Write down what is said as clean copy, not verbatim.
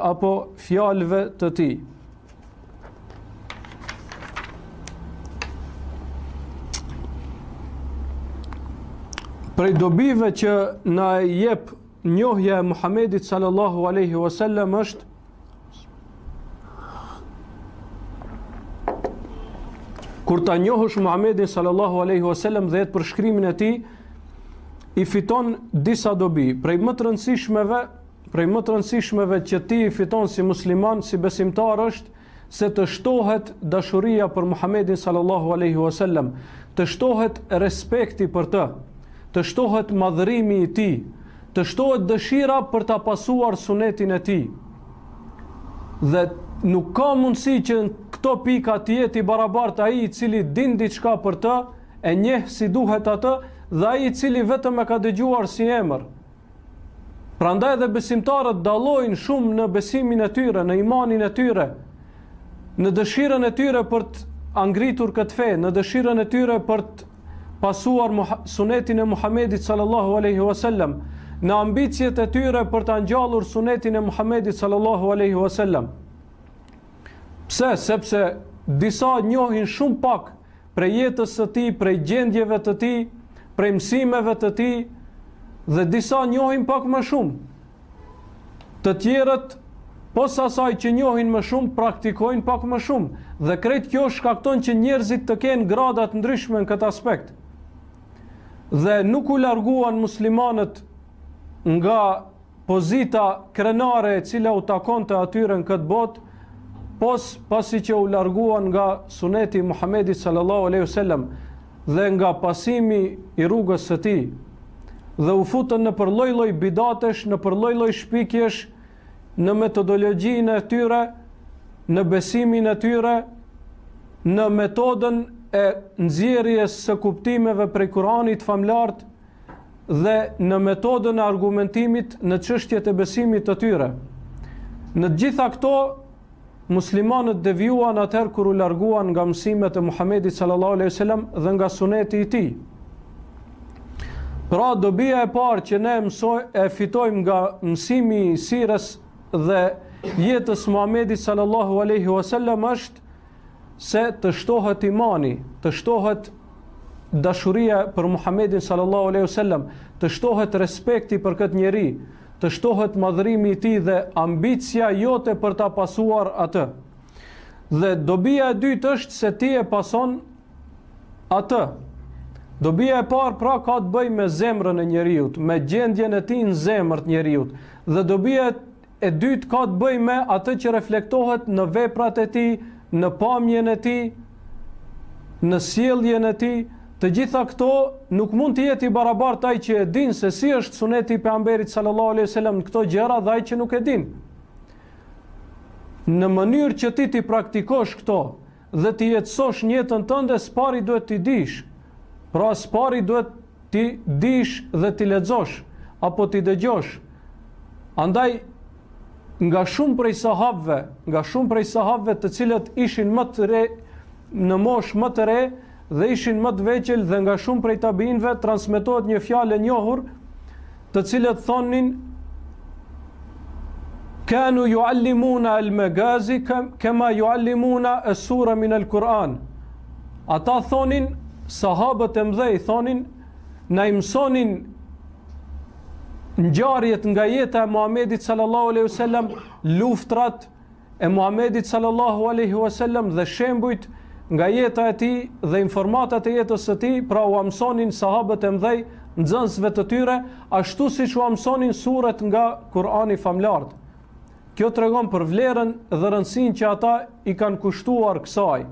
apo fjalëve të tij. Prej dobive që na jep njohja e Muhamedit sallallahu alaihi wasallam është kur ta njohësh Muhamedin sallallahu alaihi wasallam dhe jetë përshkrimin e tij, i fiton disa dobi. Prej më të rëndësishmeve që ti i fiton si musliman, si besimtar është se të shtohet dashuria për Muhamedin sallallahu alaihi wasallam, të shtohet respekti për të, të shtohet madhërimi i tij, të shtohet dëshira për ta pasuar sunetin e tij. Dhe nuk ka mundësi që në këto pika të jetë i barabartë ai i cili din diçka për të, e njeh si duhet atë, dhe ai i cili vetëm e ka dëgjuar si emër. Prandaj edhe besimtarët dallojnë shumë në besimin e tyre, në imanin e tyre, në dëshirën e tyre për të angritur këtë fe, në dëshirën e tyre për të pasuar sunetin e Muhamedit sallallahu alaihi wasallam, në ambicjet e tyre për të ngjallur sunetin e Muhamedit sallallahu alaihi wasallam. Pse? Sepse disa njohin shumë pak prej jetës së tij, prej gjendjeve të tij, prej mësimeve të tij, dhe disa njohin pak më shumë. Të tjerët, posa asaj që njohin më shumë, praktikojnë pak më shumë, dhe krejt kjo shkakton që njerëzit të kenë gradat ndryshme në këtë aspekt. Dhe nuk u larguan muslimanët nga pozita krenare e cila u takonte atyre në këtë botë, pasi që u larguan nga suneti Muhamedit sallallahu alaihi wasallam dhe nga pasimi i rrugës së tij, dhe u futën në lloj-lloj bidatesh, në lloj-lloj shpikjesh, në metodologjinë e tyre, në besimin e tyre, në metodën e nxjerrjes së kuptimeve prej Kuranit famlart dhe në metodën e argumentimit në çështjet e besimit të tyre. Në gjitha këto muslimanët devijuan atëherë kur u larguan nga mësimet e Muhamedit sallallahu alaihi wasallam dhe nga suneti i tij. Pra dobia e parë që ne e fitojmë nga mësimi i sirës dhe jetës Muhamedit sallallahu alaihi wasallam është se të shtohet imani, të shtohet dashuria për Muhamedit sallallahu alaihi wasallam, të shtohet respekti për këtë njeri, të shtohet madhërimi i tij dhe ambicia jote për ta pasuar atë. Dhe dobia e dytë është se ti e pason atë. Dobia e parë pra ka të bëjë me zemrën e njeriut, me gjendjen e tij në zemër të njeriut. Dhe dobia e dytë ka të bëjë me atë që reflektohet në veprat e tij, në pamjen e tij, në sjelljen e tij. Të gjitha këto nuk mund të jetë i barabartë ai që e din se si është suneti i pejgamberit sallallahu alaihi wasallam në këto gjëra dhe ai që nuk e din. Në mënyrë që ti praktikosh këto dhe ti jetësosh në jetën tënde, spari duhet t'i dish. Pra spari duhet t'i dish dhe t'i lexosh apo t'i dëgjosh. Andaj nga shumë prej sahabëve të cilët ishin më të re, në moshë më të re, dhe ishin më të vegjël, dhe nga shumë prej tabiinëve transmetohet një fjalë e njohur, të cilët thonin kanu yuallimuna al-magazi kama yuallimuna as-sura min al-Quran. Ata thonin, sahabët e mëdhej thonin, na i mësonin ngjarjet nga jeta e Muhamedit sallallahu alaihi wasallam, luftrat e Muhamedit sallallahu alaihi wasallam dhe shembujt nga jeta e tij dhe informatat e jetës së tij, pra u mësonin sahabët e mëdhej nxënësve të tyre, ashtu siç u mësonin suret nga Kurani famlart. Kjo tregon për vlerën dhe rëndësinë që ata i kanë kushtuar kësaj.